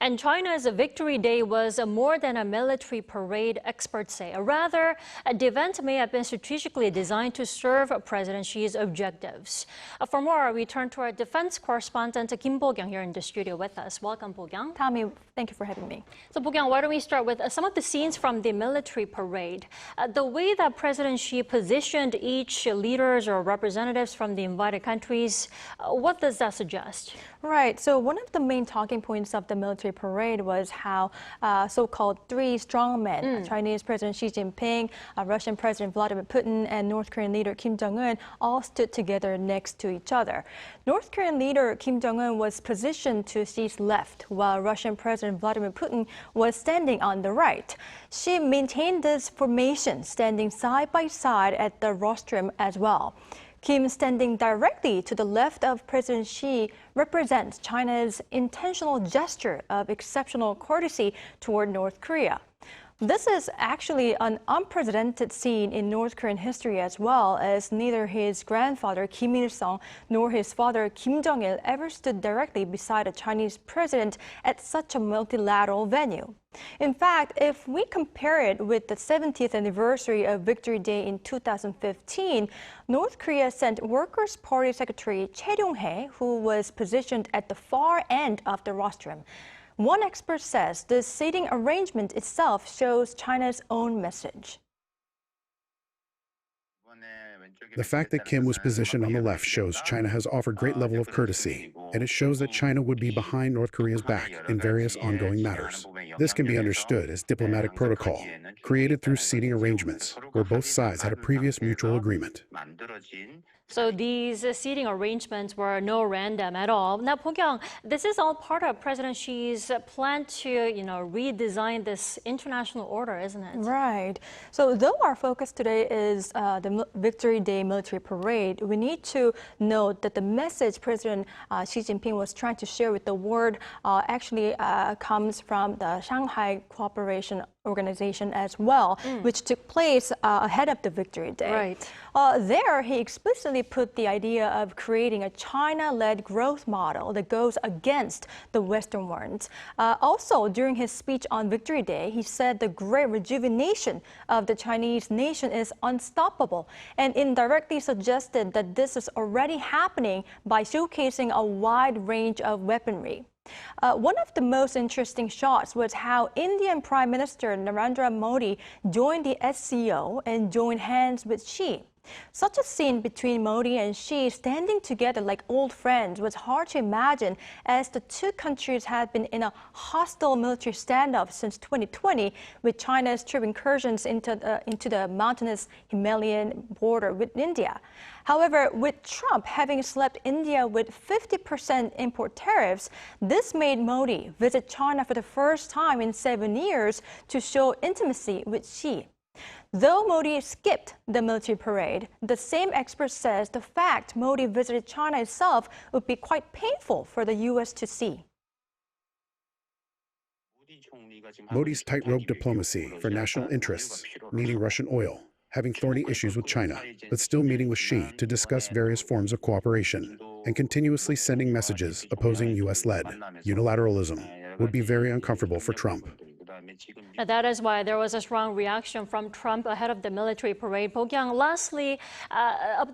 And China's Victory Day was more than a military parade, experts say. Rather, the event may have been strategically designed to serve President Xi's objectives. For more, we turn to our defense correspondent, Kim Bo-kyoung, here in the studio with us. Welcome, Bo-kyoung. Dami, thank you for having me. So, Bo-kyoung, why don't we start with some of the scenes from the military parade? The way that President Xi positioned each leaders or representatives from the invited countries, what does that suggest? Right. So one of the main talking points of the military parade was how so-called three strongmen, Chinese President Xi Jinping, Russian President Vladimir Putin, and North Korean leader Kim Jong-un all stood together next to each other. North Korean leader Kim Jong-un was positioned to Xi's left, while Russian President Vladimir Putin was standing on the right. Xi maintained this formation, standing side by side at the rostrum as well. Kim standing directly to the left of President Xi represents China's intentional gesture of exceptional courtesy toward North Korea. This is actually an unprecedented scene in North Korean history as well, as neither his grandfather Kim Il-sung nor his father Kim Jong-il ever stood directly beside a Chinese president at such a multilateral venue. In fact, if we compare it with the 70th anniversary of Victory Day in 2015, North Korea sent Workers' Party Secretary Choi Ryong-hae, who was positioned at the far end of the rostrum. One expert says the seating arrangement itself shows China's own message. The fact that Kim was positioned on the left shows China has offered great level of courtesy, and it shows that China would be behind North Korea's back in various ongoing matters. This can be understood as diplomatic protocol, created through seating arrangements, where both sides had a previous mutual agreement. So these seating arrangements were no random at all. Now, Bo-kyoung, this is all part of President Xi's plan to, redesign this international order, isn't it? Right. So though our focus today is the Victory Day military parade, we need to note that the message President Xi Jinping was trying to share with the world actually comes from the Shanghai Cooperation Organization as well, which took place ahead of the Victory Day. Right. There, he explicitly put the idea of creating a China-led growth model that goes against the Western ones. Also, during his speech on Victory Day, he said the great rejuvenation of the Chinese nation is unstoppable, and indirectly suggested that this is already happening by showcasing a wide range of weaponry. One of the most interesting shots was how Indian Prime Minister Narendra Modi joined the SCO and joined hands with Xi. Such a scene between Modi and Xi standing together like old friends was hard to imagine, as the two countries had been in a hostile military standoff since 2020 with China's troop incursions into the mountainous Himalayan border with India. However, with Trump having slapped India with 50% import tariffs, this made Modi visit China for the first time in 7 years to show intimacy with Xi. Though Modi skipped the military parade, the same expert says the fact Modi visited China itself would be quite painful for the U.S. to see. Modi's tightrope diplomacy for national interests, needing Russian oil, having thorny issues with China, but still meeting with Xi to discuss various forms of cooperation, and continuously sending messages opposing U.S.-led unilateralism would be very uncomfortable for Trump. That is why there was a strong reaction from Trump ahead of the military parade. Bo-kyoung, lastly,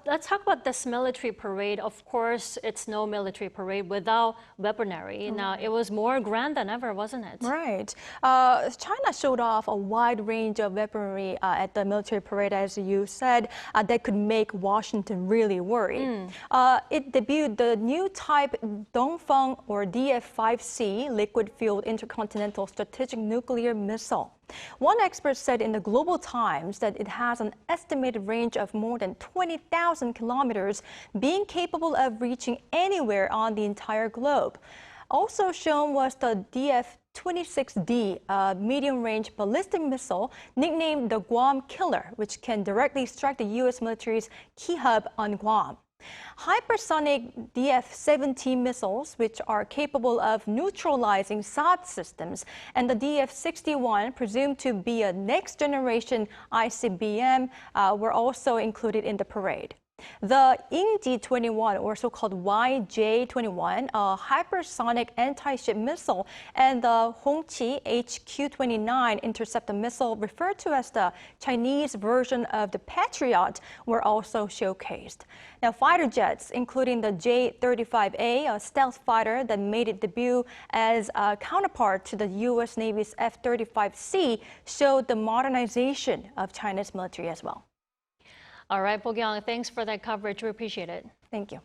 let's talk about this military parade. Of course, it's no military parade without weaponry. Now, it was more grand than ever, wasn't it? Right. China showed off a wide range of weaponry at the military parade, as you said, that could make Washington really worry. It debuted the new type Dongfeng, or DF-5C, liquid-fueled intercontinental strategic nuclear missile. One expert said in the Global Times that it has an estimated range of more than 20,000 kilometers, being capable of reaching anywhere on the entire globe. Also shown was the DF-26D, a medium-range ballistic missile nicknamed the Guam Killer, which can directly strike the U.S. military's key hub on Guam. Hypersonic DF-17 missiles, which are capable of neutralizing THAAD systems, and the DF-61, presumed to be a next-generation ICBM, were also included in the parade. The Yingji-21, or so-called YJ-21, a hypersonic anti-ship missile, and the Hongqi HQ-29 interceptor missile, referred to as the Chinese version of the Patriot, were also showcased. Now, fighter jets, including the J-35A, a stealth fighter that made its debut as a counterpart to the U.S. Navy's F-35C, showed the modernization of China's military as well. All right, Bo-kyoung, thanks for that coverage. We appreciate it. Thank you.